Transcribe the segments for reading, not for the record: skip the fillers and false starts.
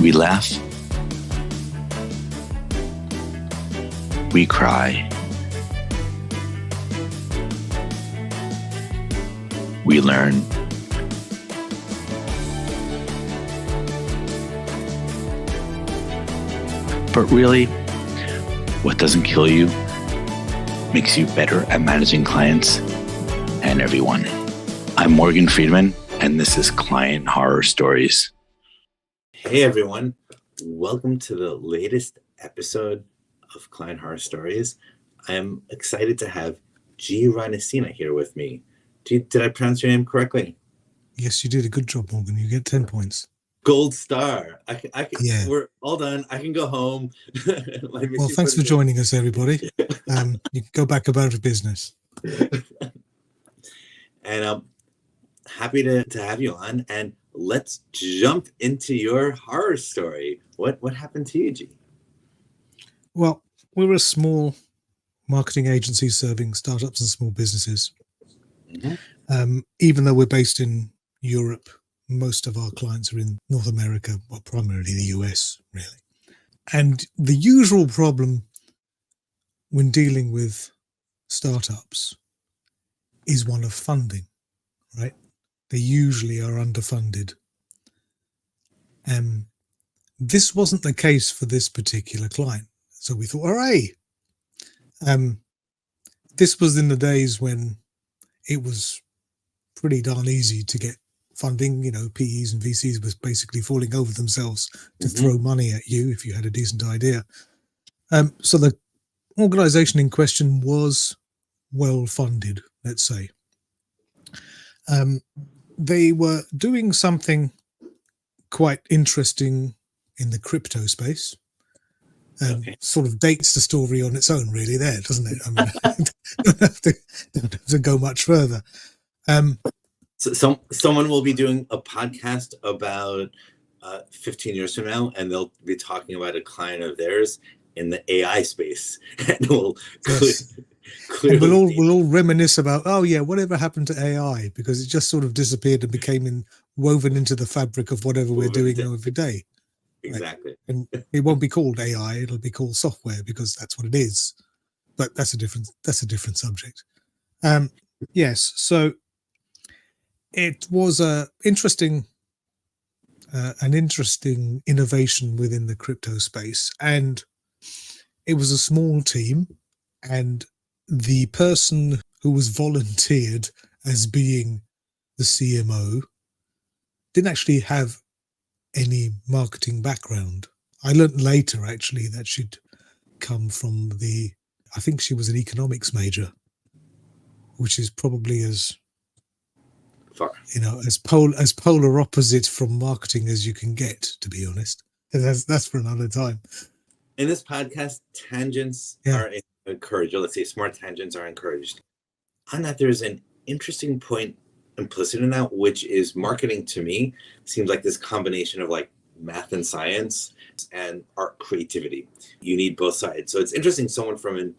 We laugh. We cry. We learn. But really, what doesn't kill you makes you better at managing clients and everyone. I'm Morgan Friedman, and this is Client Horror Stories. Hey everyone, welcome to the latest episode of Client Horror Stories. I'm excited to have Gee Ranasinha here with me. Did I pronounce your name correctly? Yes, you did a good job, Morgan. You get 10 points. Gold star. Yeah. We're all done. I can go home. Well, thanks for joining us, everybody. You can go back about your business. And I'm happy to have you on. And let's jump into your horror story. What happened to you, G? Well, we're a small marketing agency serving startups and small businesses. Mm-hmm. Even though we're based in Europe, most of our clients are in North America, well, primarily the US, really. And the usual problem when dealing with startups is one of funding, right? They usually are underfunded. This wasn't the case for this particular client. So we thought, hooray! This was in the days when it was pretty darn easy to get funding. You know, PEs and VCs was basically falling over themselves to throw money at you if you had a decent idea. So the organization in question was well funded, let's say. They were doing something quite interesting in the crypto space. Sort of dates the story on its own, really, there, doesn't it? I mean, don't have to go much further. So someone will be doing a podcast about 15 years from now, and they'll be talking about a client of theirs in the AI space, and we'll we'll all reminisce about, oh yeah, whatever happened to AI, because it just sort of disappeared and became woven into the fabric of whatever we're doing every day. Exactly. Right? And it won't be called AI; it'll be called software, because that's what it is. But that's a different subject. Yes. So it was an interesting innovation within the crypto space, and it was a small team, and the person who was volunteered as being the CMO didn't actually have any marketing background. I learned later, actually, that she'd come from I think she was an economics major, which is probably as polar opposite from marketing as you can get, to be honest. That's for another time. In this podcast, tangents are encouraged, or let's say smart tangents are encouraged. On that, there's an interesting point implicit in that, which is marketing to me seems like this combination of like math and science and art creativity. You need both sides. So it's interesting, someone from a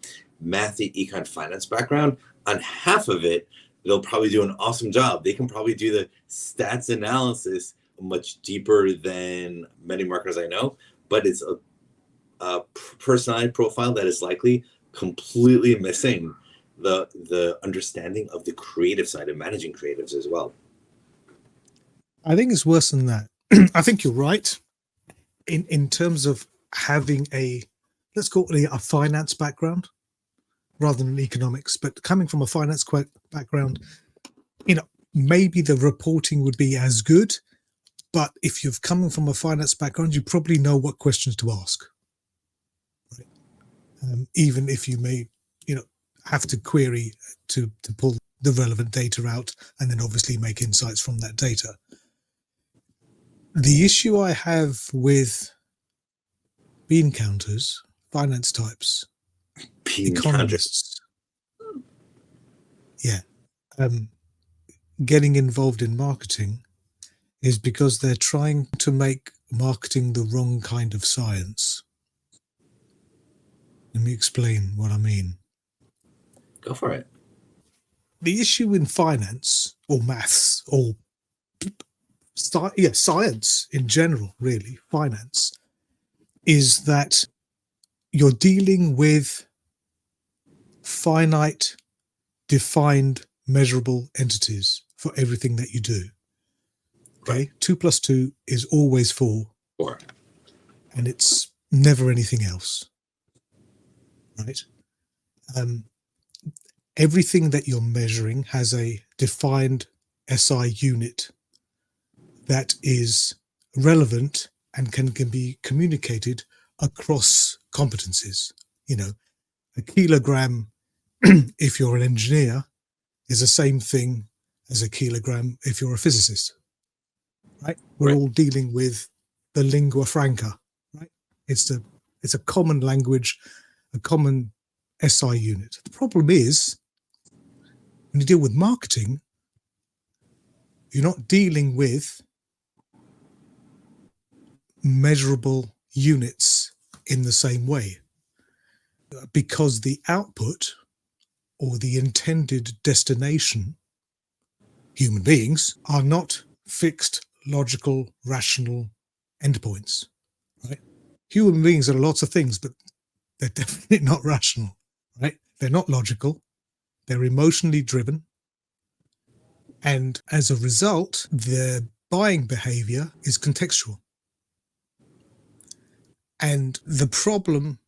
mathy econ finance background, on half of it, they'll probably do an awesome job. They can probably do the stats analysis much deeper than many marketers I know, but it's a personality profile that is likely completely missing the understanding of the creative side of managing creatives as well. I think it's worse than that. I think you're right in terms of having let's call it a finance background rather than economics, but coming from a finance background, maybe the reporting would be as good, but if you've come from a finance background, you probably know what questions to ask. Right? Even if you may, have to query to pull the relevant data out and then obviously make insights from that data. The issue I have with bean counters, finance types, economists, getting involved in marketing is because they're trying to make marketing the wrong kind of science. Let me explain what I mean. Go for it. The issue in finance or maths or science in general, really, finance, is that you're dealing with finite, defined, measurable entities for everything that you do. Okay, Right. 2 + 2 is always 4, Or and it's never anything else, right? Everything that you're measuring has a defined SI unit that is relevant and can be communicated across competencies. You know, a kilogram, if you're an engineer, is the same thing as a kilogram if you're a physicist, right? We're Right. all dealing with the lingua franca, right? It's a common language, a common SI unit. The problem is, when you deal with marketing, you're not dealing with measurable units in the same way, because the output or the intended destination, human beings, are not fixed, logical, rational endpoints, right? Human beings are lots of things, but they're definitely not rational, right? They're not logical. They're emotionally driven. And as a result, their buying behavior is contextual. And the problem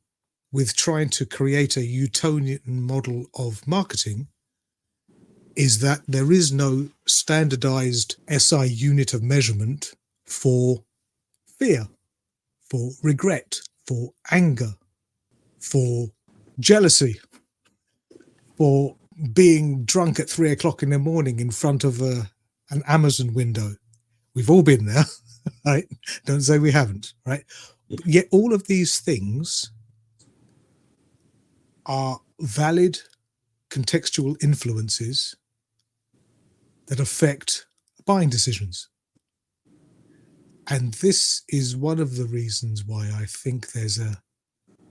with trying to create a Newtonian model of marketing is that there is no standardized SI unit of measurement for fear, for regret, for anger, for jealousy, for being drunk at 3 o'clock in the morning in front of an Amazon window. We've all been there, right? Don't say we haven't, right? But yet all of these things are valid contextual influences that affect buying decisions. And this is one of the reasons why I think there's a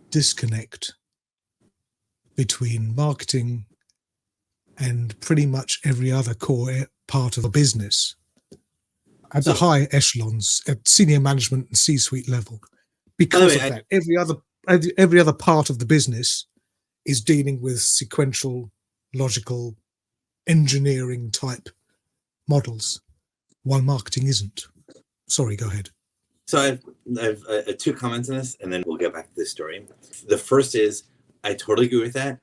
disconnect between marketing and pretty much every other core part of a business at the high echelons, at senior management and C-suite level. Because of that, every other part of the business is dealing with sequential, logical, engineering type models, while marketing isn't. Sorry, go ahead. So I have 2 comments on this, and then we'll get back to this story. The first is, I totally agree with that.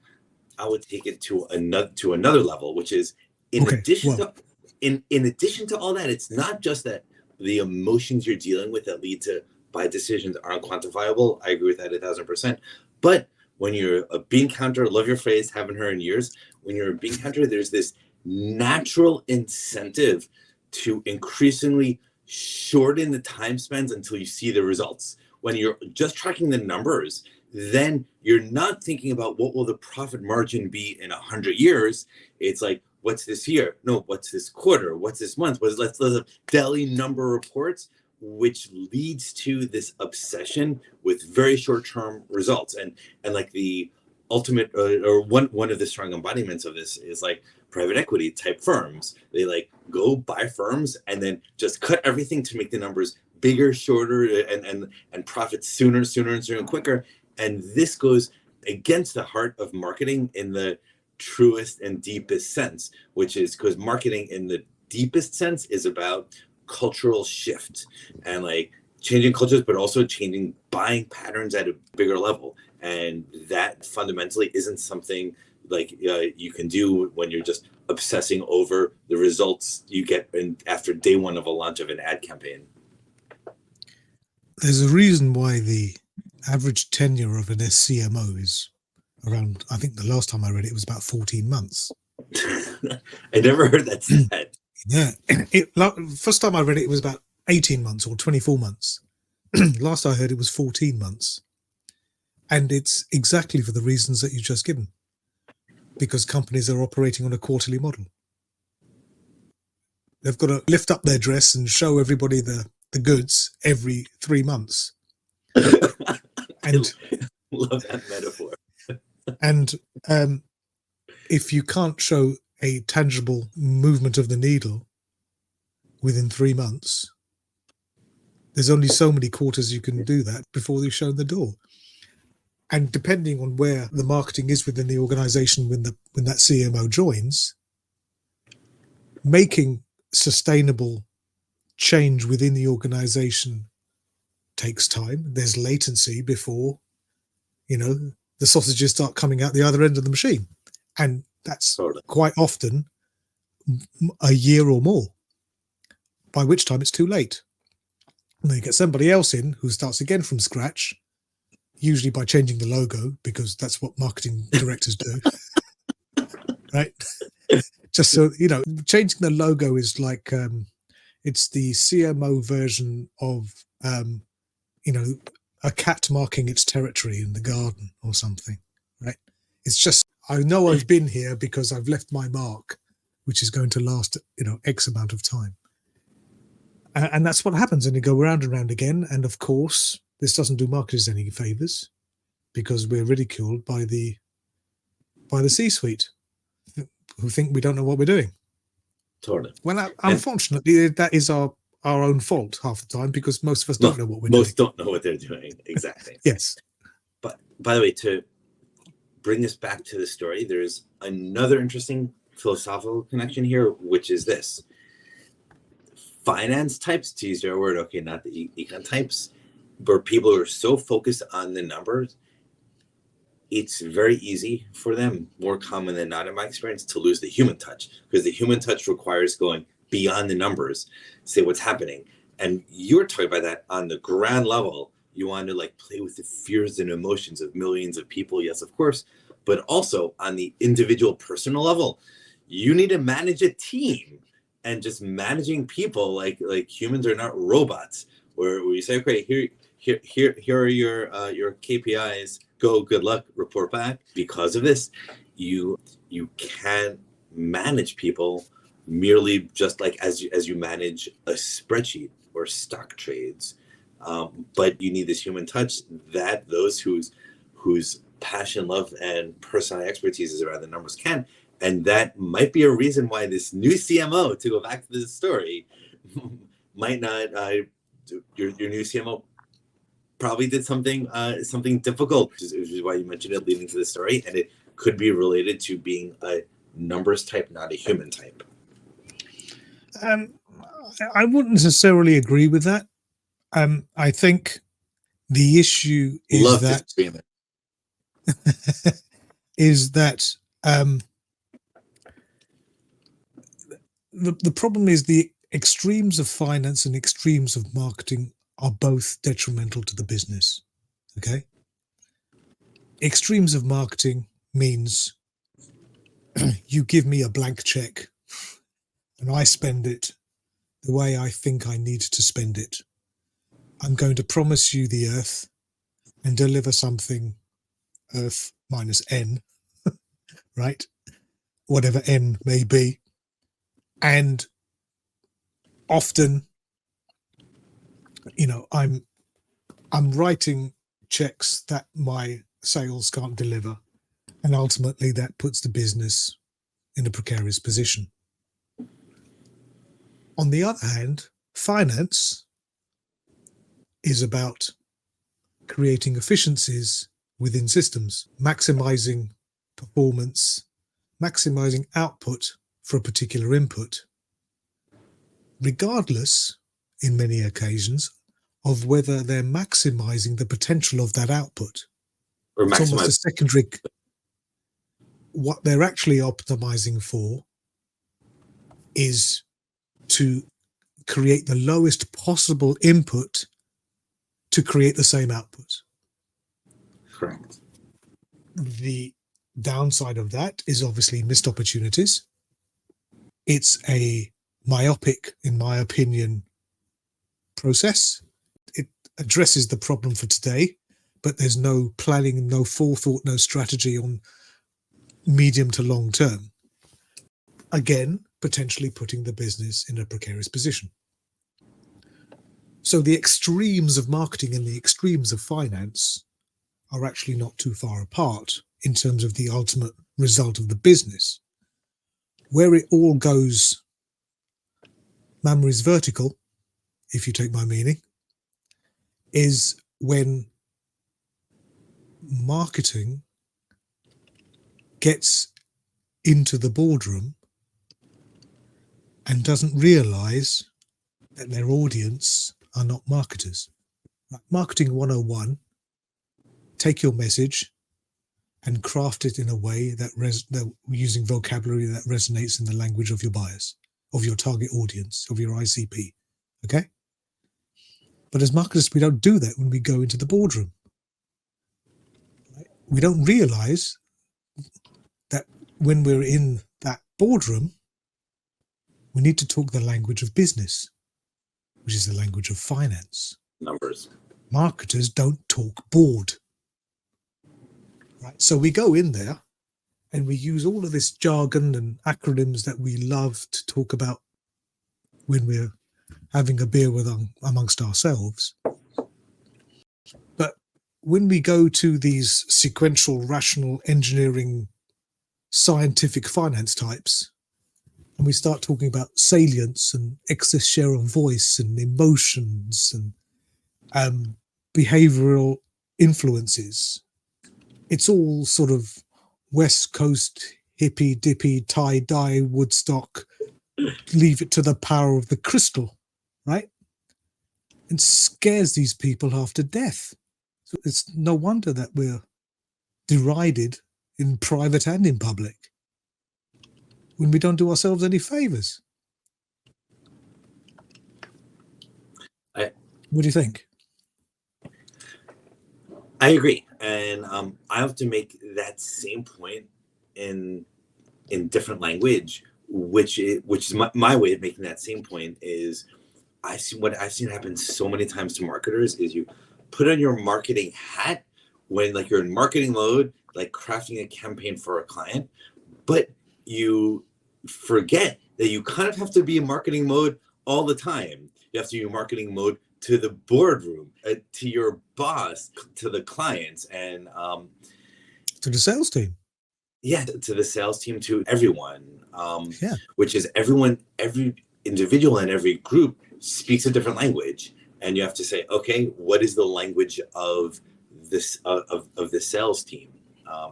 I would take it to another level, which is in addition to all that, it's not just that the emotions you're dealing with that lead to buy decisions aren't quantifiable. I agree with that 1,000%. But when you're a bean counter, love your phrase, haven't heard in years. When you're a bean counter, there's this natural incentive to increasingly shorten the time spans until you see the results. When you're just tracking the numbers, then you're not thinking about what will the profit margin be in 100 years. It's like, what's this year? No, what's this quarter? What's this month? Let's daily number reports, which leads to this obsession with very short-term results. And like the ultimate or one of the strong embodiments of this is like private equity type firms. They like go buy firms and then just cut everything to make the numbers bigger, shorter, and profit sooner and quicker. And this goes against the heart of marketing in the truest and deepest sense, which is because marketing in the deepest sense is about cultural shift and like changing cultures, but also changing buying patterns at a bigger level. And that fundamentally isn't something like you can do when you're just obsessing over the results you get after day one of a launch of an ad campaign. There's a reason why the average tenure of an SCMO is around, I think the last time I read it was about 14 months. I never heard that said. Yeah. First time I read it, it was about 18 months or 24 months. Last I heard it was 14 months. And it's exactly for the reasons that you've just given. Because companies are operating on a quarterly model. They've got to lift up their dress and show everybody the goods every 3 months. And love that metaphor. And if you can't show a tangible movement of the needle within 3 months, There's only so many quarters you can do that before they're shown the door. And depending on where the marketing is within the organization when that CMO joins, making sustainable change within the organization takes time. There's latency before, the sausages start coming out the other end of the machine. And that's quite often a year or more, by which time it's too late. And then you get somebody else in who starts again from scratch, usually by changing the logo, because that's what marketing directors do. Right? Just so, changing the logo is like, it's the CMO version of, a cat marking its territory in the garden or something, right? It's just, I know I've been here because I've left my mark, which is going to last, X amount of time. And that's what happens. And you go round and round again. And of course, this doesn't do marketers any favors, because we're ridiculed by the C-suite, who think we don't know what we're doing. Totally. Well, unfortunately, that is our own fault half the time, because most of us don't know what we're doing. Most don't know what they're doing. Exactly. Yes. But by the way, to bring us back to the story, there's another interesting philosophical connection here, which is this. Finance types, to use their word, okay, not the econ types, where people are so focused on the numbers, it's very easy for them, more common than not in my experience, to lose the human touch, because the human touch requires going beyond the numbers, say what's happening. And you're talking about that on the ground level. You want to play with the fears and emotions of millions of people, yes, of course, but also on the individual personal level, you need to manage a team. And just managing people like humans are not robots, where you say, okay, here are your KPIs, go, good luck, report back. Because of this, you can't manage people merely just like as you manage a spreadsheet or stock trades, but you need this human touch that those whose passion, love, and personal expertise is around the numbers can. And that might be a reason why this new CMO, to go back to this story, might not. Your new CMO probably did something difficult, which is why you mentioned it leading to the story, and it could be related to being a numbers type, not a human type. I wouldn't necessarily agree with that. I think the issue is that the problem is the extremes of finance and extremes of marketing are both detrimental to the business. Okay. Extremes of marketing means you give me a blank check and I spend it the way I think I need to spend it. I'm going to promise you the earth and deliver something earth minus n, right? Whatever n may be. And often, I'm writing checks that my sales can't deliver. And ultimately that puts the business in a precarious position. On the other hand, finance is about creating efficiencies within systems, maximizing performance, maximizing output for a particular input, regardless, in many occasions, of whether they're maximizing the potential of that output. Or it's almost a secondary. What they're actually optimizing for is to create the lowest possible input to create the same output. Correct. The downside of that is obviously missed opportunities. It's a myopic, in my opinion, process. It addresses the problem for today, but there's no planning, no forethought, no strategy on medium to long term. Again, potentially putting the business in a precarious position. So the extremes of marketing and the extremes of finance are actually not too far apart in terms of the ultimate result of the business. Where it all goes, mamma is vertical, if you take my meaning, is when marketing gets into the boardroom and doesn't realize that their audience are not marketers. Like Marketing 101, take your message and craft it in a way that using vocabulary that resonates in the language of your buyers, of your target audience, of your ICP. Okay? But as marketers, we don't do that when we go into the boardroom. Right? We don't realize that when we're in that boardroom, we need to talk the language of business, which is the language of finance. Numbers. Marketers don't talk board. Right? So we go in there and we use all of this jargon and acronyms that we love to talk about when we're having a beer with amongst ourselves. But when we go to these sequential, rational, engineering, scientific finance types, and we start talking about salience and excess share of voice and emotions and behavioral influences, it's all sort of West Coast hippy dippy tie-dye Woodstock, leave it to the power of the crystal, right? And scares these people half to death. So it's no wonder that we're derided in private and in public when we don't do ourselves any favors. What do you think? I agree, and I have to make that same point in different language, which is my way of making that same point is I've seen happen so many times to marketers is you put on your marketing hat when like you're in marketing mode, like crafting a campaign for a client, but you forget that you kind of have to be in marketing mode all the time. You have to be in marketing mode to the boardroom, to your boss, to the clients, and to the sales team. Yeah, to the sales team, to everyone. Yeah. Which is everyone, every individual in every group speaks a different language, and you have to say, okay, what is the language of this of the sales team?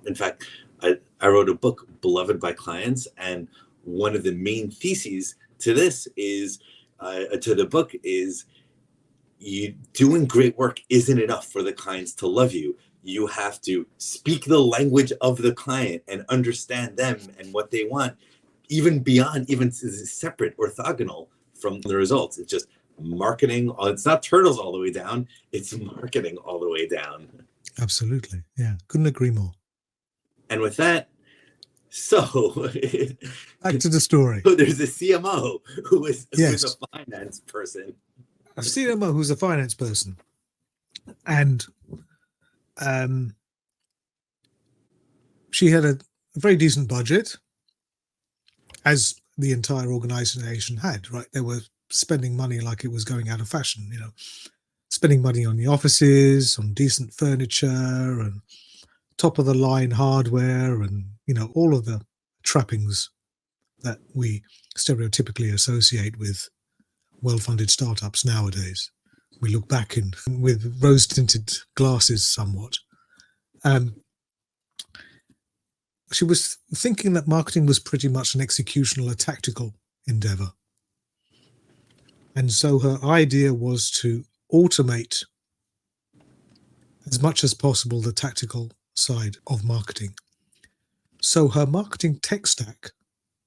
In fact, I wrote a book, Beloved by Clients, and one of the main theses to this is to the book is you doing great work isn't enough for the clients to love you. You have to speak the language of the client and understand them and what they want, even beyond, even separate, orthogonal from the results. It's just marketing. It's not turtles all the way down. It's marketing all the way down. Absolutely. Yeah. Couldn't agree more. And with that, so back to the story. So there's a CMO who is a finance person. A CMO who's a finance person. And she had a very decent budget, as the entire organization had, right? They were spending money like it was going out of fashion, you know, spending money on the offices, on decent furniture and top of the line hardware and, you know, all of the trappings that we stereotypically associate with well-funded startups nowadays. We look back with rose-tinted glasses somewhat. She was thinking that marketing was pretty much an executional, a tactical endeavor. And so her idea was to automate as much as possible the tactical side of marketing. So her marketing tech stack,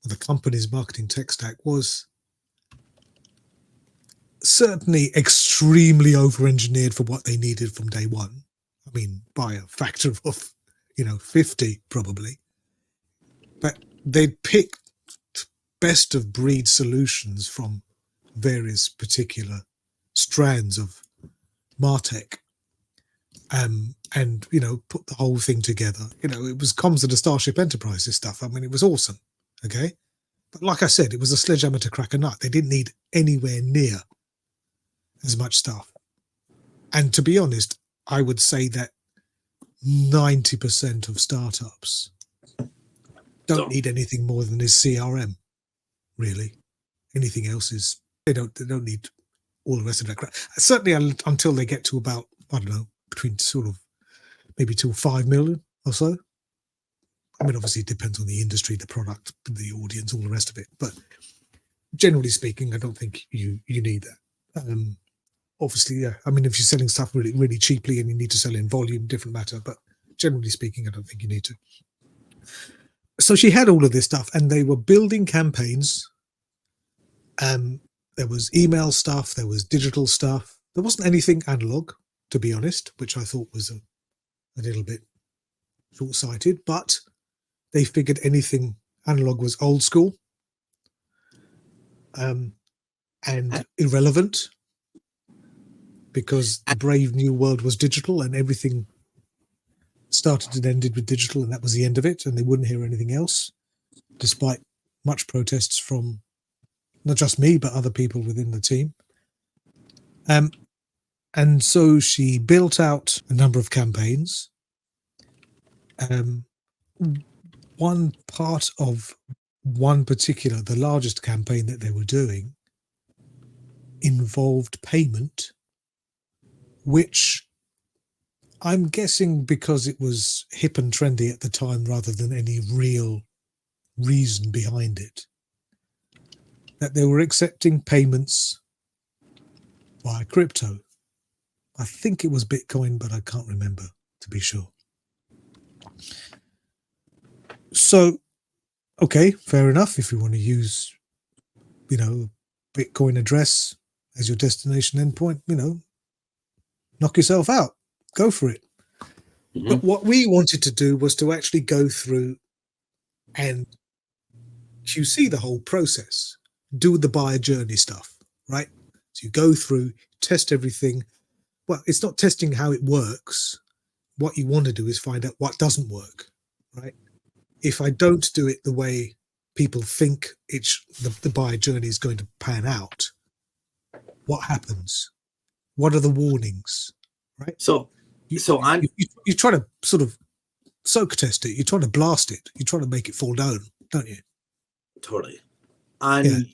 the company's marketing tech stack, was certainly extremely over-engineered for what they needed from day one. I mean, by a factor of, 50 probably. But they'd picked best of breed solutions from various particular strands of MarTech, and put the whole thing together. It was comms of the Starship Enterprise, this stuff. I mean, it was awesome. Okay. But like I said, it was a sledgehammer to crack a nut. They didn't need anywhere near as much stuff. And to be honest, I would say that 90% of startups don't need anything more than this CRM, really. Anything else is, they don't need all the rest of that crap. Certainly until they get to about, I don't know, between sort of maybe till 5 million or so. I mean, obviously it depends on the industry, the product, the audience, all the rest of it. But generally speaking, I don't think you need that. Obviously, yeah. I mean, if you're selling stuff really, really cheaply and you need to sell in volume, different matter. But generally speaking, I don't think you need to. So she had all of this stuff, and they were building campaigns. There was email stuff, there was digital stuff. There wasn't anything analog, to be honest, which I thought was a little bit short-sighted. But they figured anything analog was old school and irrelevant, because the brave new world was digital and everything started and ended with digital, and that was the end of it, and they wouldn't hear anything else, despite much protests from not just me, but other people within the team. And so she built out a number of campaigns. One part of one particular, the largest campaign that they were doing, involved payment, which I'm guessing because it was hip and trendy at the time rather than any real reason behind it, that they were accepting payments via crypto. I think it was Bitcoin, but I can't remember to be sure. So, okay, fair enough. If you want to use, Bitcoin address as your destination endpoint, knock yourself out. Go for it. Mm-hmm. But what we wanted to do was to actually go through and QC the whole process, do the buyer journey stuff, right? So you go through, test everything. Well, it's not testing how it works. What you want to do is find out what doesn't work, right? If I don't do it the way people think the buyer journey is going to pan out, what happens? What are the warnings, right? You try to sort of soak test it. You try to blast it. You try to make it fall down, don't you? Totally. And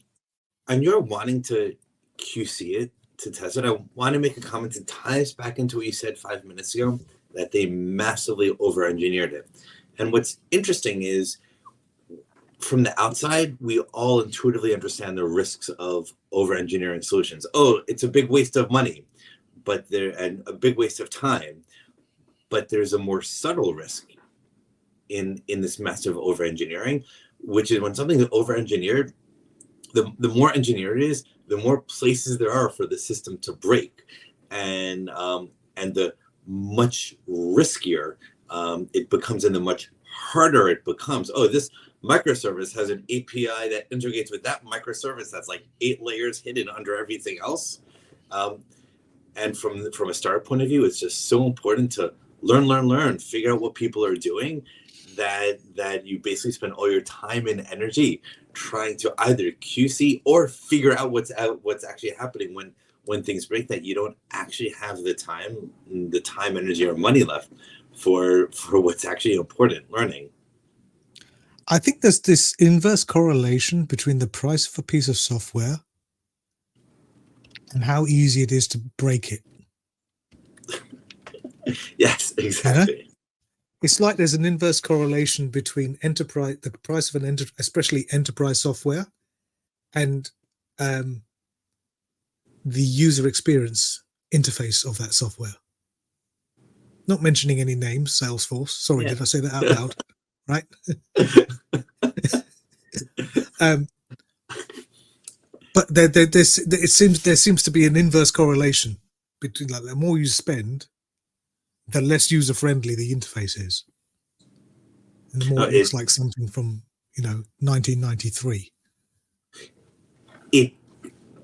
you're wanting to QC it, to test it. I want to make a comment that ties back into what you said 5 minutes ago, that they massively over-engineered it. And what's interesting is, from the outside, we all intuitively understand the risks of over-engineering solutions. Oh, it's a big waste of money, and a big waste of time. But there's a more subtle risk in this massive over-engineering, which is when something is over-engineered, the more engineered it is, the more places there are for the system to break, and the much riskier it becomes, and the much harder it becomes. Oh, this microservice has an API that integrates with that microservice that's like 8 layers hidden under everything else. And from a startup point of view, it's just so important to learn, figure out what people are doing, that you basically spend all your time and energy trying to either QC or figure out what's actually happening when things break, that you don't actually have the time, energy, or money left for what's actually important learning. I think there's this inverse correlation between the price of a piece of software and how easy it is to break it. Yes, exactly. It's like there's an inverse correlation between the price of especially enterprise software, and the user experience interface of that software. Not mentioning any names, Salesforce. Sorry, Did I say that out loud? Right? But there seems to be an inverse correlation between, like, the more you spend, the less user-friendly the interface is, and the more it looks like something from 1993. It,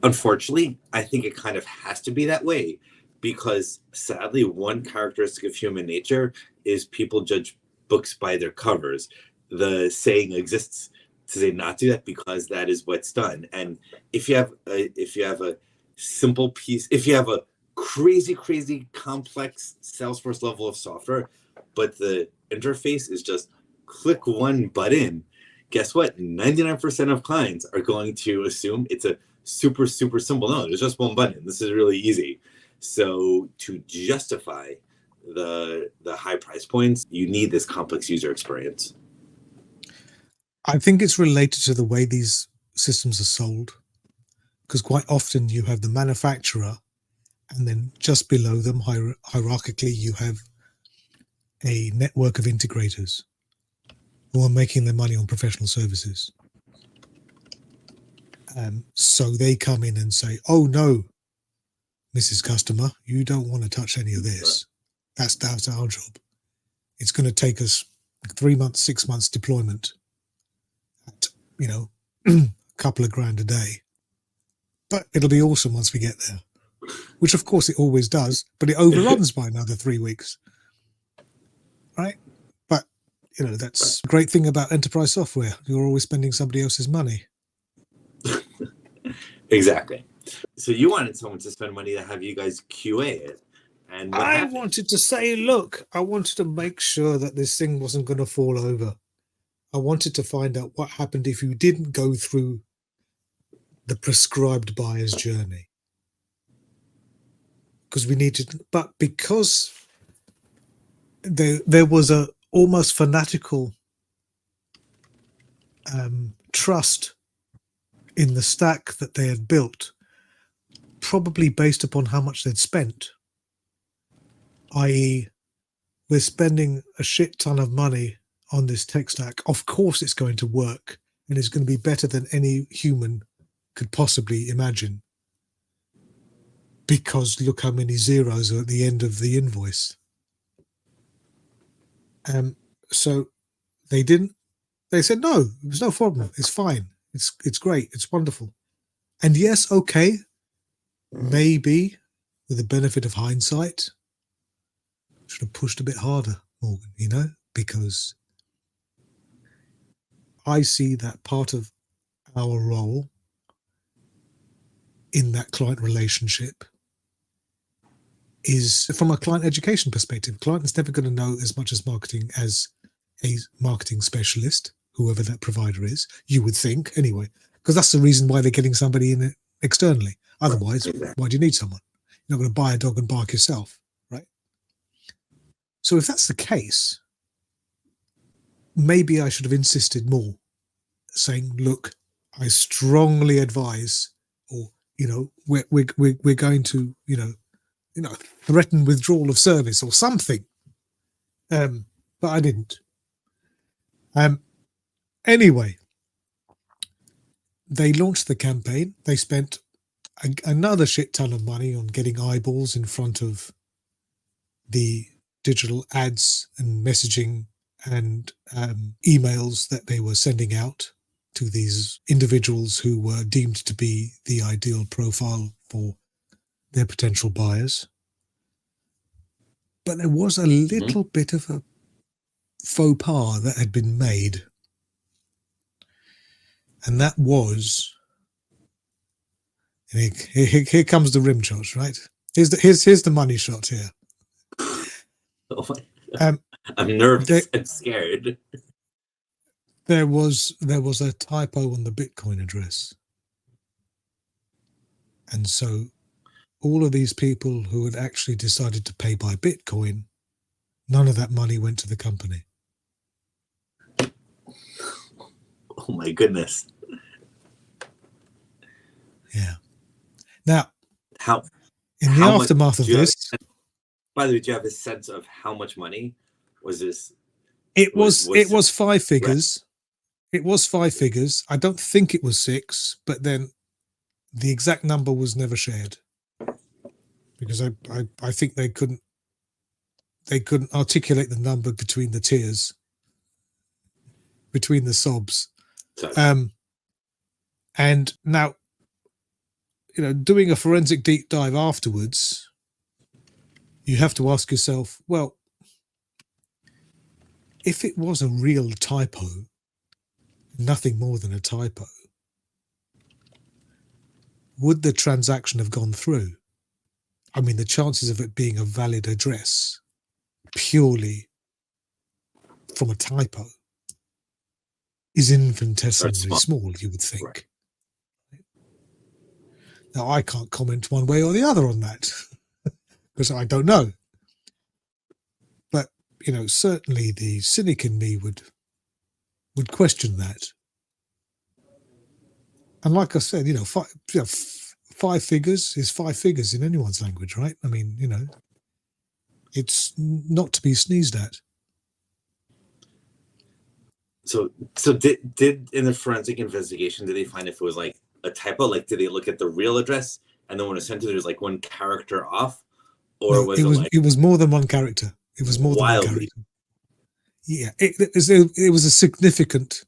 unfortunately, I think it kind of has to be that way, because sadly, one characteristic of human nature is people judge books by their covers. The saying exists to say not do that, because that is what's done. And if you have a simple piece, if you have a crazy complex Salesforce level of software, but the interface is just click one button, guess what? 99% of clients are going to assume it's a super, super simple. No, there's just one button. This is really easy. So to justify the high price points, you need this complex user experience. I think it's related to the way these systems are sold, because quite often you have the manufacturer, and then just below them, hierarchically, you have a network of integrators who are making their money on professional services. So they come in and say, "Oh no, Mrs. Customer, you don't want to touch any of this. That's our job. It's going to take us 3 months, 6 months deployment at, a couple of grand a day. But it'll be awesome once we get there." Which of course it always does, but it overruns by another 3 weeks. Right? But, that's the great thing about enterprise software. You're always spending somebody else's money. Exactly. So you wanted someone to spend money to have you guys QA it. And I wanted to say, look, I wanted to make sure that this thing wasn't going to fall over. I wanted to find out what happened if you didn't go through the prescribed buyer's journey. Because we needed, but because there was a almost fanatical trust in the stack that they had built, probably based upon how much they'd spent, i.e. we're spending a shit ton of money on this tech stack. Of course it's going to work, and it's going to be better than any human could possibly imagine, because look how many zeros are at the end of the invoice. So they said, no, there's no problem. It's fine. It's great. It's wonderful. And yes, okay, maybe with the benefit of hindsight, should have pushed a bit harder, Morgan, because I see that part of our role in that client relationship is from a client education perspective. Client is never going to know as much as marketing as a marketing specialist, whoever that provider is, you would think, anyway, because that's the reason why they're getting somebody in it externally. Otherwise, why do you need someone? You're not going to buy a dog and bark yourself, right? So if that's the case, maybe I should have insisted more, saying, look, I strongly advise, or, we're going to, threaten withdrawal of service or something. But I didn't. Anyway, they launched the campaign. They spent another shit ton of money on getting eyeballs in front of the digital ads and messaging and emails that they were sending out to these individuals who were deemed to be the ideal profile for their potential buyers. But there was a little bit of a faux pas that had been made. And that was, here comes the rim shot, right? Here's the money shot here. Oh my, I'm nervous and scared. There was a typo on the Bitcoin address. And so all of these people who had actually decided to pay by Bitcoin, none of that money went to the company. Oh my goodness. Yeah. Now, in the how aftermath of this, by the way, do you have a sense of how much money was this? It was 5 figures. It was 5 figures. I don't think it was 6, but then the exact number was never shared, because I think they couldn't articulate the number between the tiers, between the sobs. And now, doing a forensic deep dive afterwards, you have to ask yourself, well, if it was a real typo, nothing more than a typo, would the transaction have gone through? I mean, the chances of it being a valid address purely from a typo is infinitesimally small, you would think. Right. Now, I can't comment one way or the other on that because I don't know. But, certainly the cynic in me would question that. And like I said, five figures is five figures in anyone's language, right? I mean, it's not to be sneezed at. So did in the forensic investigation, did they find if it was like a typo? Like, did they look at the real address and then when it's sent to, there's like one character off, or No, was it like it was more than one character? It was more than one wildly? character. Yeah, it was a significantly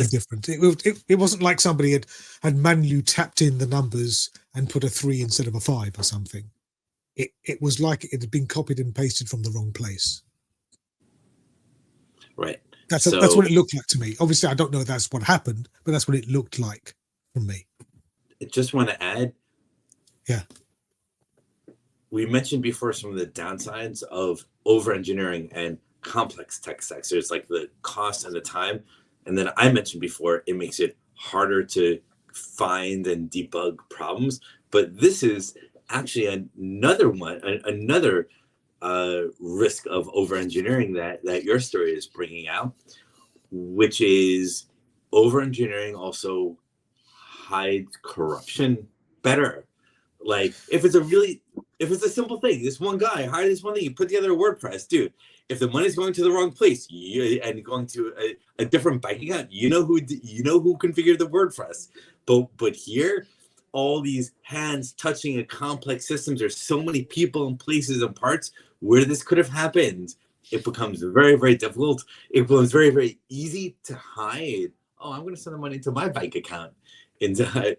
different. It wasn't like somebody had manually tapped in the numbers and put a 3 instead of a 5 or something. It was like it had been copied and pasted from the wrong place. Right. That's what it looked like to me. Obviously, I don't know if that's what happened, but that's what it looked like from me. I just want to add. Yeah. We mentioned before some of the downsides of over-engineering and complex tech stacks. There's like the cost and the time. And then I mentioned before, it makes it harder to find and debug problems. But this is actually another risk of over-engineering that your story is bringing out, which is over-engineering also hides corruption better. Like if it's a simple thing, this one guy hired this one thing, you put together a WordPress, dude. If the money's going to the wrong place and going to a different bank account, you know who configured the WordPress. But here, all these hands touching a complex systems. There's so many people and places and parts where this could have happened. It becomes very, very difficult. It becomes very, very easy to hide. Oh, I'm going to send the money to my bank account instead,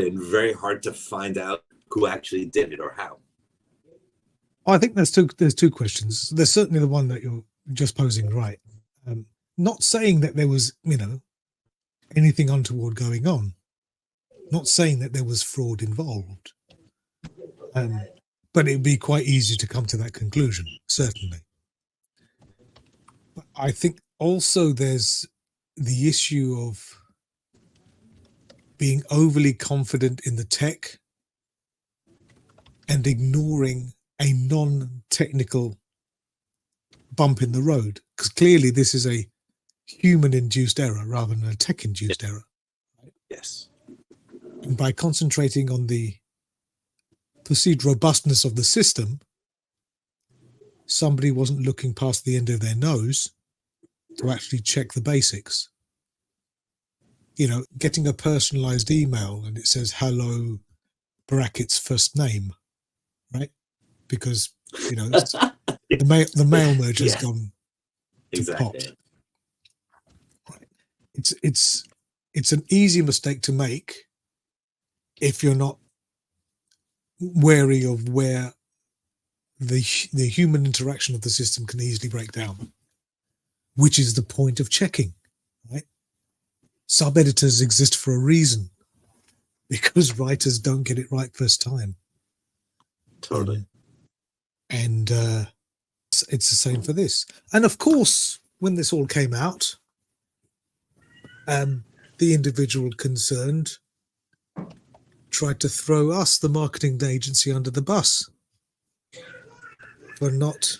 and very hard to find out who actually did it or how. I think there's two questions. There's certainly the one that you're just posing, right? Not saying that there was, anything untoward going on. Not saying that there was fraud involved. But it'd be quite easy to come to that conclusion, certainly. But I think also there's the issue of being overly confident in the tech and ignoring a non-technical bump in the road, because clearly this is a human-induced error rather than a tech-induced error. Yes. And by concentrating on the perceived robustness of the system, somebody wasn't looking past the end of their nose to actually check the basics. Getting a personalized email and it says hello brackets first name, right? Because the mail merge has gone to pot. Right. It's an easy mistake to make if you're not wary of where the human interaction of the system can easily break down, which is the point of checking, right? Sub-editors exist for a reason, because writers don't get it right first time. Totally. And it's the same for this. And of course, when this all came out, the individual concerned tried to throw us, the marketing agency, under the bus for not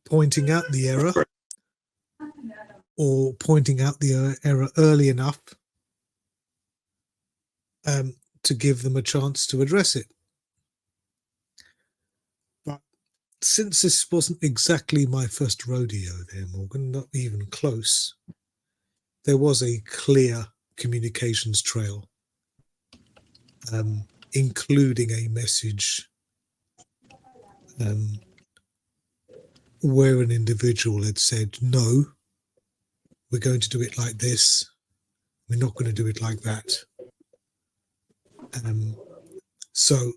pointing out the error or pointing out the error early enough to give them a chance to address it. But since this wasn't exactly my first rodeo there, Morgan, not even close, there was a clear communications trail, including a message where an individual had said, no, we're going to do it like this. We're not going to do it like that. So,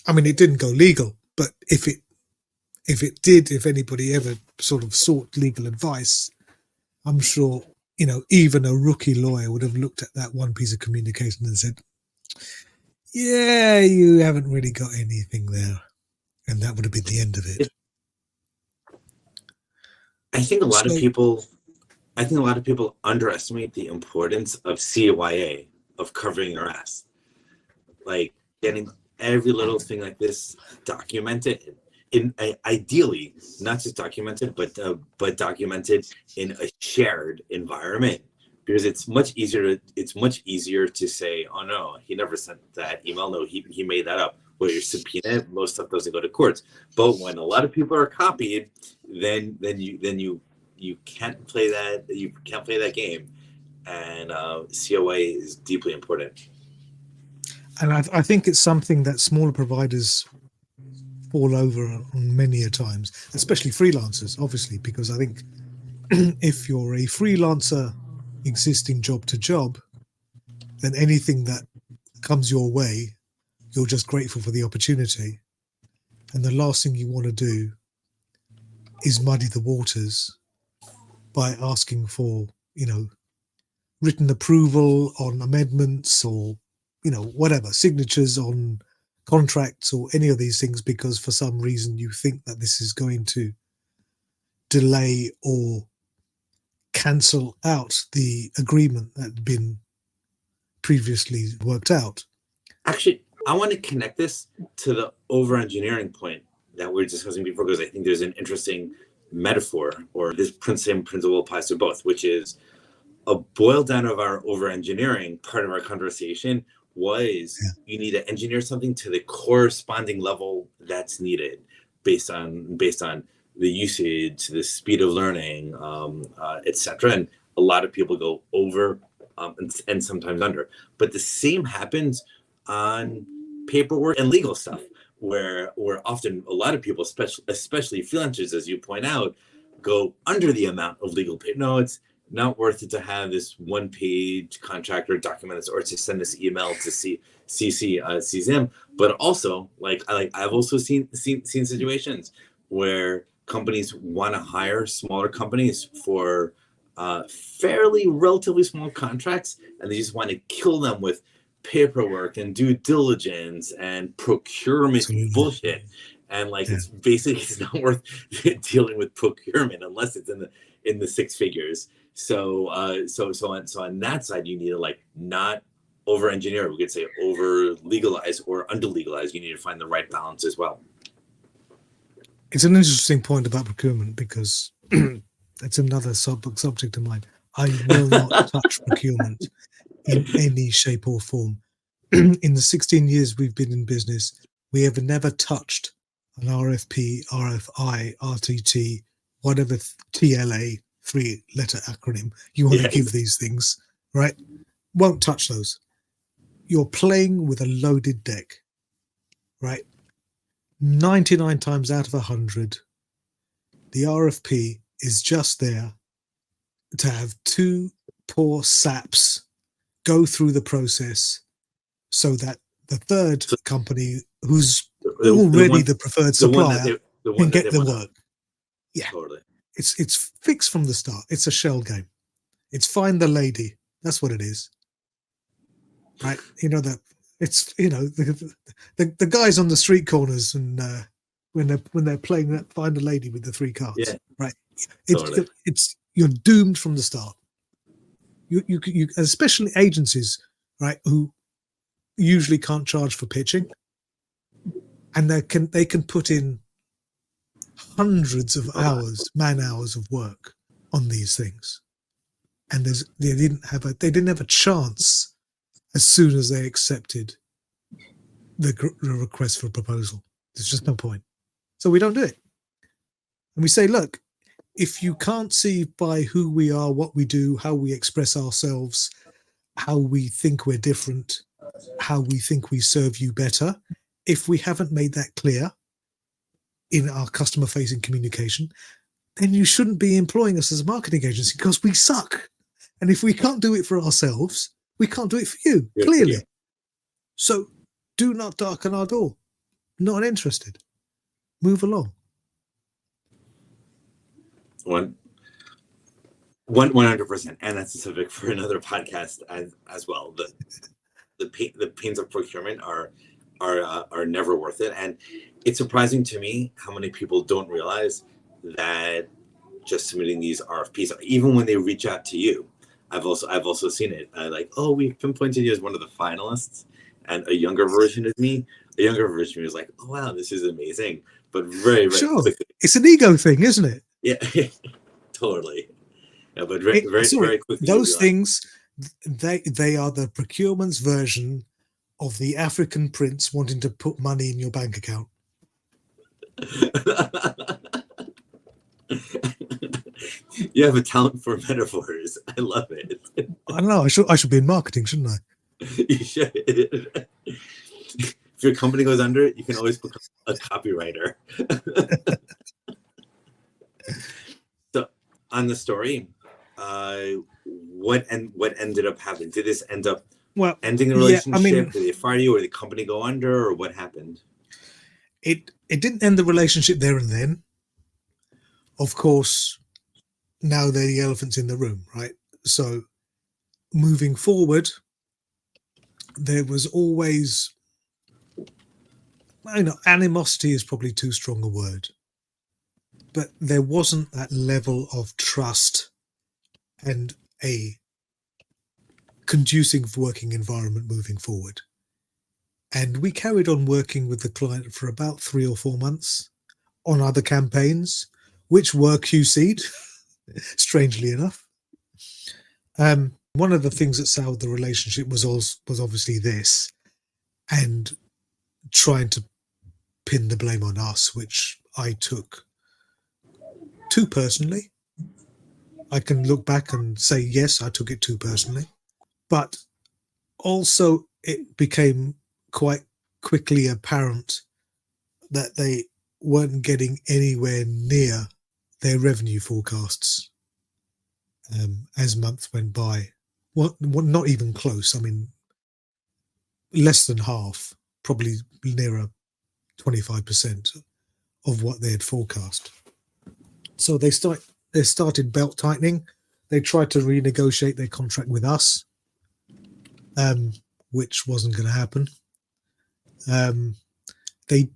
I mean, it didn't go legal, but if it did, if anybody ever sort of sought legal advice, I'm sure, even a rookie lawyer would have looked at that one piece of communication and said, yeah, you haven't really got anything there. And that would have been the end of it. I think a lot of people underestimate the importance of CYA, of covering your ass. like getting every little thing like this documented ideally not just documented but documented in a shared environment, because it's much easier to say, oh no, he never sent that email, no, he made that up. Well, you're subpoenaed, most stuff doesn't go to courts. But when a lot of people are copied, then you can't play that game. And COA is deeply important. And I think it's something that smaller providers fall over on many a times, especially freelancers, obviously, because I think if you're a freelancer existing job to job, then anything that comes your way, you're just grateful for the opportunity. And the last thing you want to do is muddy the waters by asking for, written approval on amendments or, whatever, signatures on contracts or any of these things, because for some reason you think that this is going to delay or cancel out the agreement that had been previously worked out. Actually, I want to connect this to the over-engineering point that we were discussing before, because I think there's an interesting metaphor, or this same principle applies to both, which is a boil down of our over-engineering. Part of our conversation was you need to engineer something to the corresponding level that's needed based on the usage, the speed of learning, etc. And a lot of people go over and sometimes under. But the same happens on paperwork and legal stuff, where often a lot of people, especially freelancers, as you point out, go under the amount of legal paper. No, it's not worth it to have this one-page contract or document, or to send this email to CC them. But also, I've also seen situations where companies want to hire smaller companies for fairly relatively small contracts, and they just want to kill them with paperwork and due diligence and procurement bullshit. And it's basically, it's not worth dealing with procurement unless it's in the six figures. So on that side, you need to not over engineer. We could say over legalize or under legalize. You need to find the right balance as well. It's an interesting point about procurement, because it's another subject of mine. I will not touch procurement in any shape or form. In the 16 years we've been in business, we have never touched an RFP, RFI, RTT, whatever TLA, 3-letter acronym you want to give these things, right? Won't touch those. You're playing with a loaded deck, right? 99 times out of 100, the RFP is just there to have two poor saps go through the process so that the third company, who's already the preferred supplier, can get the work. Yeah, totally. It's fixed from the start. It's a shell game. It's find the lady. That's what it is, right? That it's the guys on the street corners, and when they're playing that find the lady with the three cards, right? It's you're doomed from the start. You especially agencies, right, who usually can't charge for pitching, and they can put in hundreds of man hours of work on these things, and they didn't have a chance as soon as they accepted the request for a proposal. There's just no point, so we don't do it, and we say, look, if you can't see by who we are, what we do, how we express ourselves, how we think we're different, how we think we serve you better, if we haven't made that clear in our customer-facing communication, then you shouldn't be employing us as a marketing agency, because we suck. And if we can't do it for ourselves, we can't do it for you, clearly. Yeah. So do not darken our door. Not interested. Move along. 100%, and that's a subject for another podcast as well. The pains of procurement are never worth it, and it's surprising to me how many people don't realize that just submitting these RFPs, even when they reach out to you. I've also seen it we've pinpointed you as one of the finalists, and a younger version of me, a younger version of me was like, oh wow, this is amazing. But very, very Sure, quickly, it's an ego thing, isn't it? yeah, totally. Yeah, but very, very, Sorry, very quickly, you'll be those things, they are the procurement's version of the African prince wanting to put money in your bank account. like, you have a talent for metaphors. I love it. I don't know. I should be in marketing, shouldn't I? You should. If your company goes under, you can always become a copywriter. So, on the story, what ended up happening? Did this end up ending the relationship? I mean, did they fire you, or did the company go under, or what happened? It didn't end the relationship there and then. Of course, now they're the elephants in the room, right? So, moving forward, there was always, animosity is probably too strong a word, but there wasn't that level of trust and a conducive working environment moving forward. And we carried on working with the client for about 3 or 4 months on other campaigns, which were QC'd, strangely enough. One of the things that soured the relationship was obviously this, and trying to pin the blame on us, which I took too personally. I can look back and say, yes, I took it too personally. But also it became quite quickly apparent that they weren't getting anywhere near their revenue forecasts as months went by. Well, not even close. I mean, less than half, probably nearer 25% of what they had forecast. So they started belt tightening. They tried to renegotiate their contract with us, which wasn't going to happen. They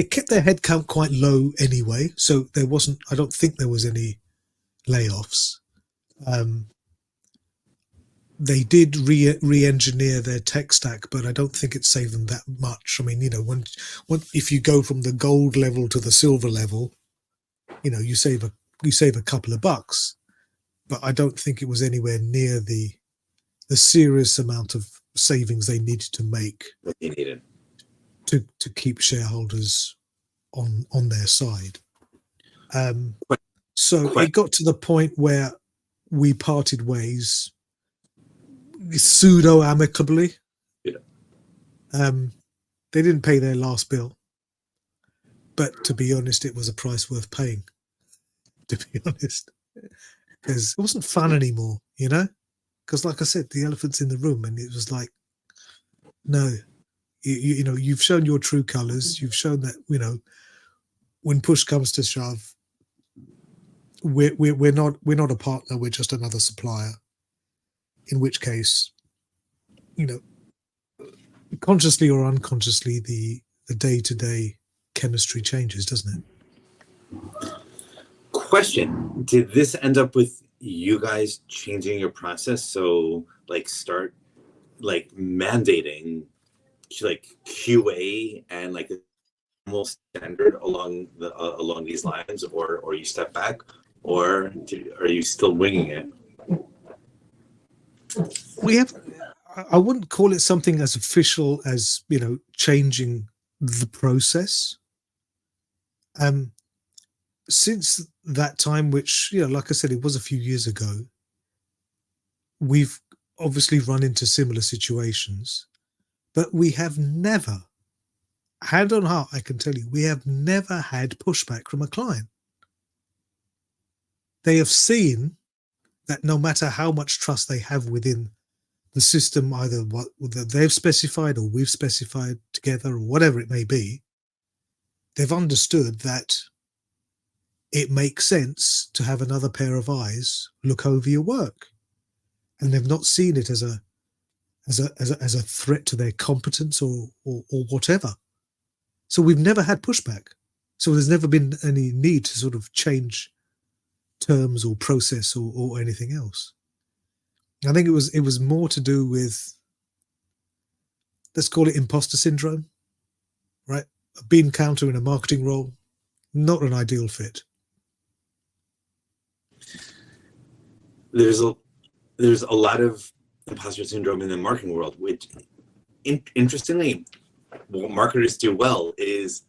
kept their headcount quite low anyway, so there wasn't. I don't think there was any layoffs. They did re-engineer their tech stack, but I don't think it saved them that much. I mean, when if you go from the gold level to the silver level, you save a couple of bucks, but I don't think it was anywhere near the serious amount of savings they needed to make to keep shareholders on their side. So it got to the point where we parted ways pseudo amicably. Yeah. They didn't pay their last bill, but to be honest, it was a price worth paying, to be honest, because it wasn't fun anymore, because like I said, the elephant's in the room, and it was like, no, you've shown your true colors. You've shown that, when push comes to shove, we're not a partner. We're just another supplier. In which case, consciously or unconsciously, the day-to-day chemistry changes, doesn't it? Question: did this end up with you guys changing your process? So, start mandating QA and the normal standard along these lines, or you step back, or are you still winging it? I wouldn't call it something as official as changing the process. Since that time, which like I said, it was a few years ago, we've obviously run into similar situations, but we have never, hand on heart, I can tell you, we have never had pushback from a client. They have seen that no matter how much trust they have within the system, either what they've specified or we've specified together or whatever it may be, they've understood that it makes sense to have another pair of eyes look over your work, and they've not seen it as a threat to their competence or whatever. So we've never had pushback. So there's never been any need to sort of change terms or process or anything else. I think it was more to do with let's call it imposter syndrome, right? A bean counter in a marketing role, not an ideal fit. There's a lot of imposter syndrome in the marketing world, which interestingly, what marketers do well is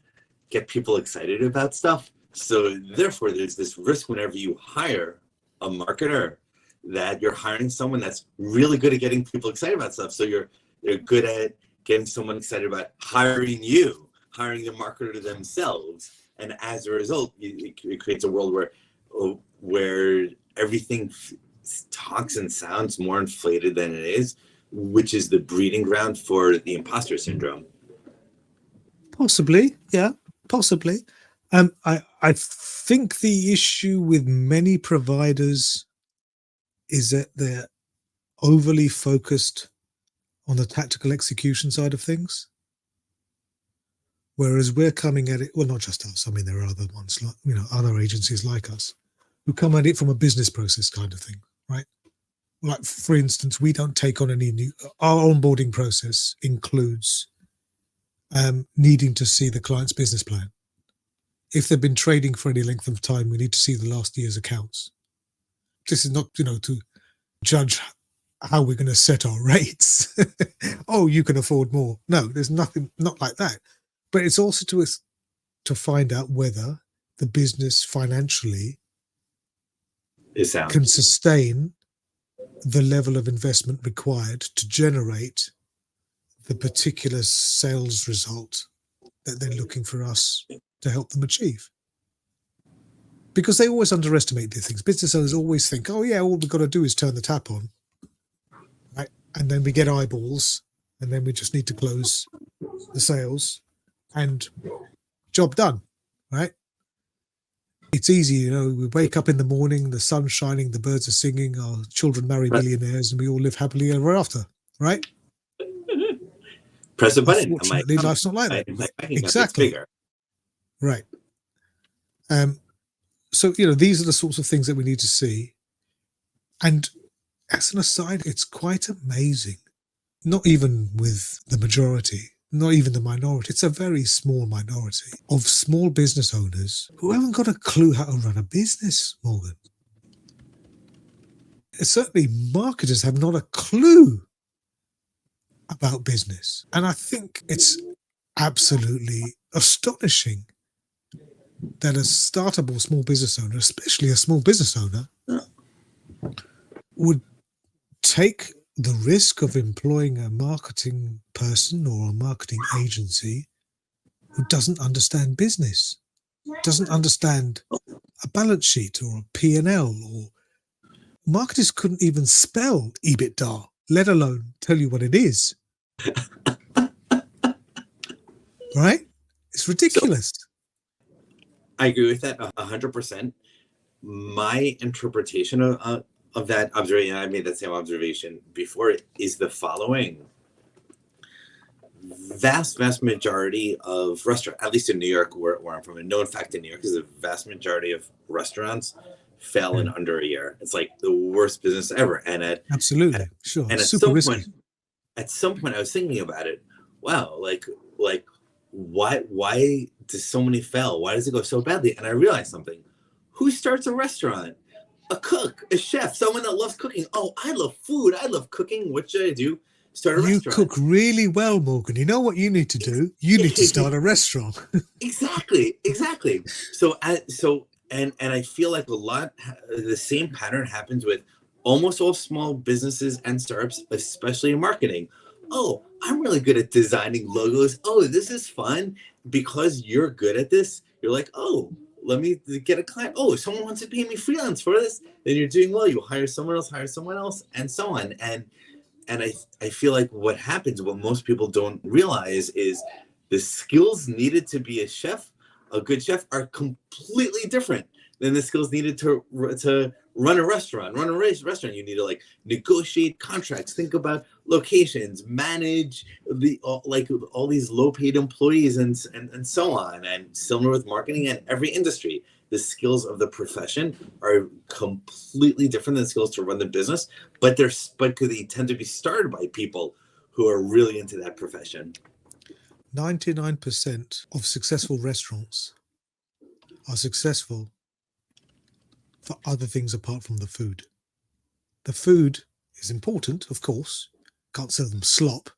get people excited about stuff. So therefore, there's this risk whenever you hire a marketer that you're hiring someone that's really good at getting people excited about stuff. So you're good at getting someone excited about hiring the marketer themselves. And as a result, it creates a world where everything talks and sounds more inflated than it is, which is the breeding ground for the imposter syndrome. Possibly, yeah, possibly. I think the issue with many providers is that they're overly focused on the tactical execution side of things, whereas we're coming at it, well, not just us. I mean, there are other ones, like, you know, other agencies like us who come at it from a business process kind of thing, right? Like, for instance, we don't take on any new. Our onboarding process includes needing to see the client's business plan. If they've been trading for any length of time, we need to see the last year's accounts. This is not, you know, to judge how we're going to set our rates. Oh, you can afford more. No, there's nothing, not like that. But it's also to find out whether the business financially can sustain the level of investment required to generate the particular sales result that they're looking for us to help them achieve. Because they always underestimate these things. Business owners always think, oh yeah, all we've got to do is turn the tap on, right? And then we get eyeballs, and then we just need to close the sales and job done, right? It's easy, you know, we wake up in the morning, the sun's shining, the birds are singing, our children marry millionaires, and we all live happily ever after, right? Press a button. Unfortunately, life's not like that. Exactly. Right. So, you know, these are the sorts of things that we need to see. And as an aside, it's quite amazing, not even with the majority, not even the minority, it's a very small minority of small business owners who haven't got a clue how to run a business, Morgan. Certainly, marketers have not a clue about business. And I think it's absolutely astonishing that a startable small business owner, especially a small business owner, would take the risk of employing a marketing person or a marketing agency who doesn't understand business, doesn't understand a balance sheet or a P&L, or marketers couldn't even spell EBITDA, let alone tell you what it is. Right? It's ridiculous. I agree with that 100%. My interpretation of that observation, I made that same observation before, is the following. Vast majority of restaurants, at least in New York, where I'm from, and no, in fact, in New York, is the vast majority of restaurants fail in under a year. It's like the worst business ever. And absolutely, sure. And at some point, I was thinking about it. Wow, like why does so many fail? Why does it go so badly? And I realized something. Who starts a restaurant? A cook, a chef, someone that loves cooking. Oh, I love food. I love cooking. What should I do? Start a restaurant. You cook really well, Morgan. You know what you need to do? You need to start a restaurant. Exactly. So I feel like the same pattern happens with almost all small businesses and startups, especially in marketing. Oh, I'm really good at designing logos. Oh, this is fun. Because you're good at this, you're like, oh, let me get a client. Oh, if someone wants to pay me freelance for this, then you're doing well. You hire someone else, and so on. And I feel like what happens, what most people don't realize, is the skills needed to be a good chef, are completely different than the skills needed to run a restaurant. You need to like negotiate contracts, think about locations, manage all these low-paid employees, and so on. And similar with marketing and every industry, the skills of the profession are completely different than skills to run the business. But they tend to be started by people who are really into that profession. 99% of successful restaurants are successful for other things apart from the food. The food is important, of course. Can't sell them slop.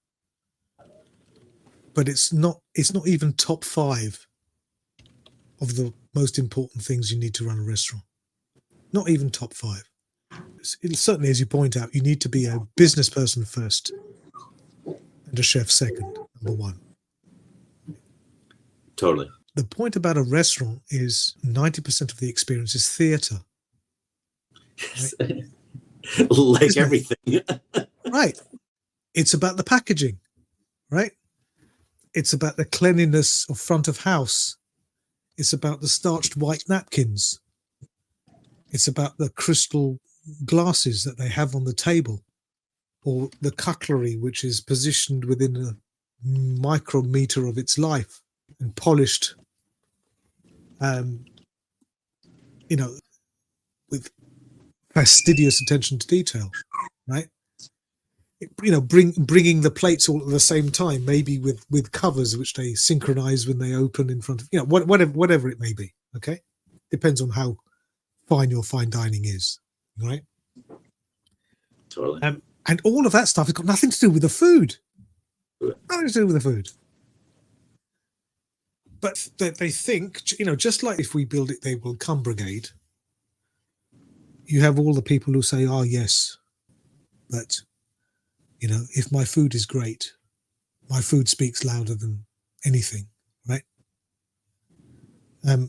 But it's not even top 5 of the most important things you need to run a restaurant. Not even top 5. Certainly, as you point out, you need to be a business person first and a chef second, number 1. Totally. The point about a restaurant is 90% of the experience is theatre. Right? Like Isn't everything. Right. It's about the packaging, right? It's about the cleanliness of front of house. It's about the starched white napkins. It's about the crystal glasses that they have on the table, or the cutlery, which is positioned within a micrometer of its life and polished, with fastidious attention to detail, right? Bringing the plates all at the same time, maybe with covers which they synchronize when they open in front of, whatever it may be. Okay, depends on how fine your fine dining is, right? Totally. And all of that stuff has got nothing to do with the food. Nothing to do with the food. But they think, just like if we build it, they will come brigade. You have all the people who say, "Oh yes, but if my food is great, my food speaks louder than anything," right? But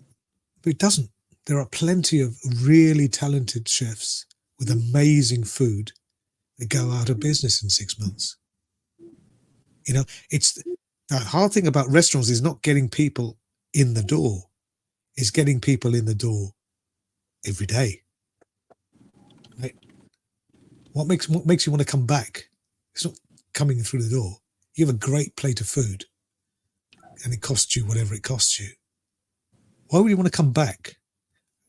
it doesn't. There are plenty of really talented chefs with amazing food that go out of business in 6 months. It's the hard thing about restaurants is not getting people in the door. It's getting people in the door every day. Right? What makes you want to come back? It's not coming through the door. You have a great plate of food and it costs you whatever it costs you. Why would you want to come back?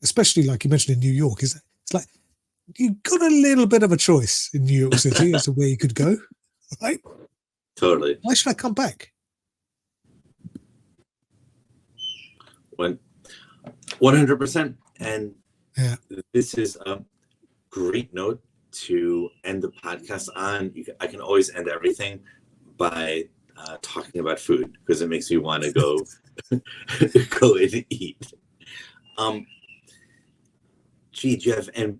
Especially like you mentioned in New York, it's like you've got a little bit of a choice in New York City as to where you could go, right? Totally. Why should I come back? 100%. And Yeah. this is a great note to end the podcast on. I can always end everything by talking about food because it makes me want to go go and eat. Gee, do you have, and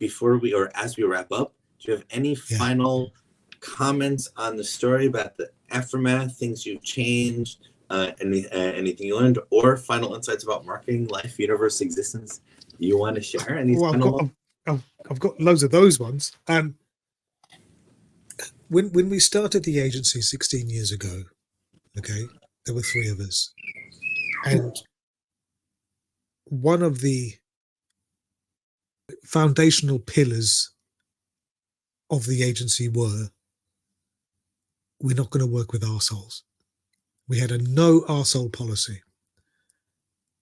as we wrap up, do you have any final comments on the story about the aftermath, things you've changed, anything you learned, or final insights about marketing, life, universe, existence you want to share? I've got loads of those ones. When we started the agency 16 years ago, okay, there were 3 of us, and one of the foundational pillars of the agency were, we're not going to work with arseholes. We had a no arsehole policy.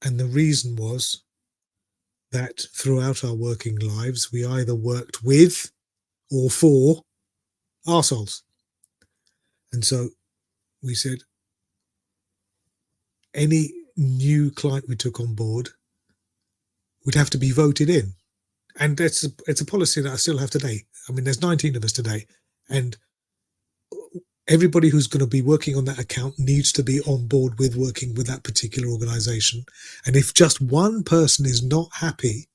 And the reason was that throughout our working lives, we either worked with or for arseholes. And so we said, any new client we took on board would have to be voted in. And it's a policy that I still have today. I mean, there's 19 of us today, and everybody who's going to be working on that account needs to be on board with working with that particular organization. And if just one person is not happy,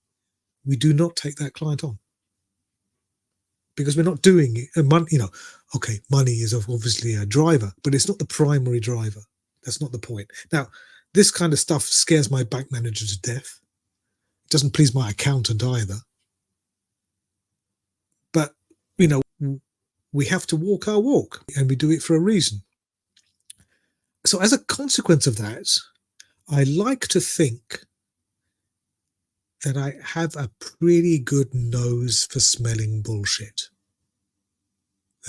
we do not take that client on, because we're not doing it. Money is obviously a driver, but it's not the primary driver. That's not the point. Now, this kind of stuff scares my back manager to death. It doesn't please my accountant either. But, we have to walk our walk, and we do it for a reason. So as a consequence of that, I like to think that I have a pretty good nose for smelling bullshit.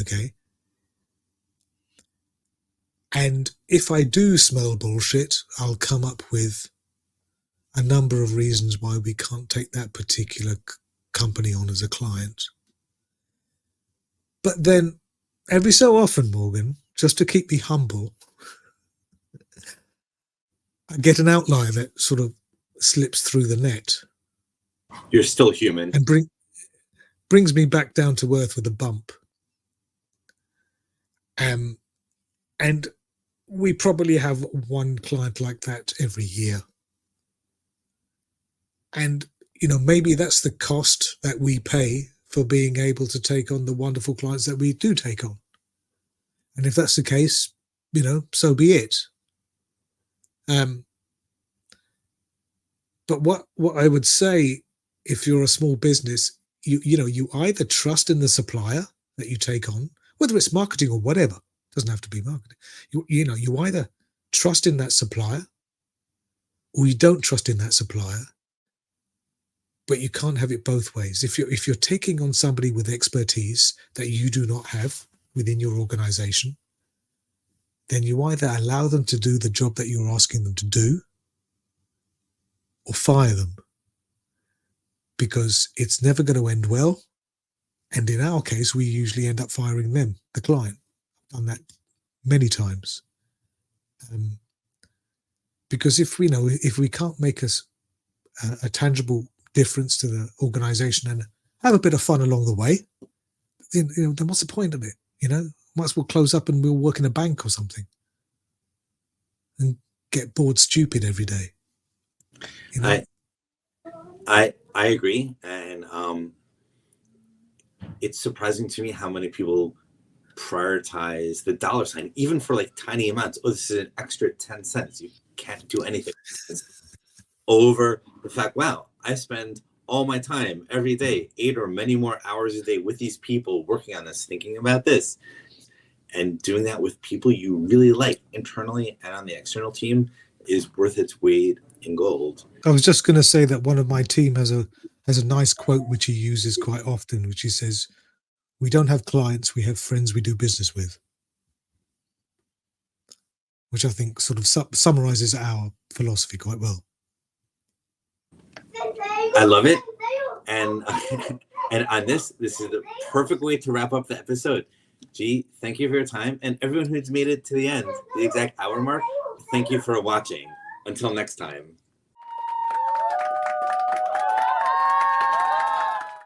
Okay? And if I do smell bullshit, I'll come up with a number of reasons why we can't take that particular company on as a client. But then every so often, Morgan, just to keep me humble, I get an outlier that sort of slips through the net You're still human. and brings me back down to earth with a bump. And we probably have one client like that every year. And, maybe that's the cost that we pay for being able to take on the wonderful clients that we do take on. And if that's the case, so be it. But what I would say, if you're a small business, you either trust in the supplier that you take on, whether it's marketing or whatever, doesn't have to be marketing. You either trust in that supplier or you don't trust in that supplier. But you can't have it both ways. If you're taking on somebody with expertise that you do not have within your organization, then you either allow them to do the job that you're asking them to do or fire them, because it's never going to end well. And in our case, we usually end up firing them, the client. I've done that many times. Because if we can't make a tangible difference to the organization and have a bit of fun along the way, then what's the point of it? Might as well close up and we'll work in a bank or something and get bored stupid every day. I agree, and it's surprising to me how many people prioritize the dollar sign, even for like tiny amounts. Oh, this is an extra 10 cents. You can't do anything over the fact, wow, I spend all my time every day, 8 or many more hours a day with these people working on this, thinking about this, and doing that with people you really like internally and on the external team is worth its weight in gold. I was just going to say that one of my team has a nice quote which he uses quite often, which he says, "We don't have clients, we have friends we do business with," which I think sort of summarizes our philosophy quite well. I love it. And and on this is the perfect way to wrap up the episode. Gee, thank you for your time. And everyone who's made it to the end, the exact hour mark, thank you for watching. Until next time.